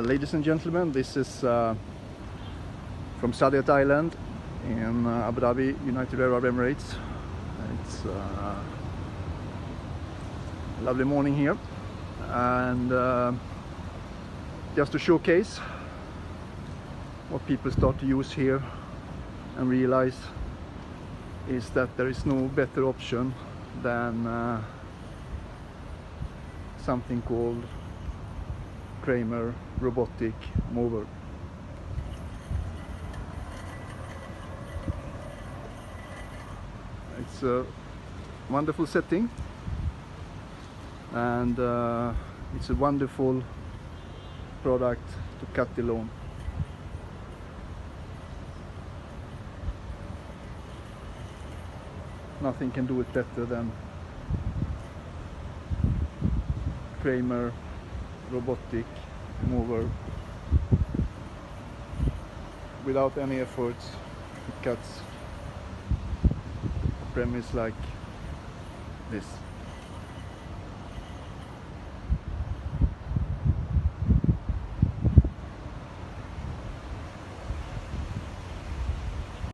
Ladies and gentlemen, this is from Saudi Island in Abu Dhabi, United Arab Emirates. It's a lovely morning here, and just to showcase what people start to use here and realize is that there is no better option than something called Cramer Robotic Mower. It's a wonderful setting, and it's a wonderful product to cut the lawn. Nothing can do it better than Cramer Robotic Mower. Without any efforts, it cuts a premise like this.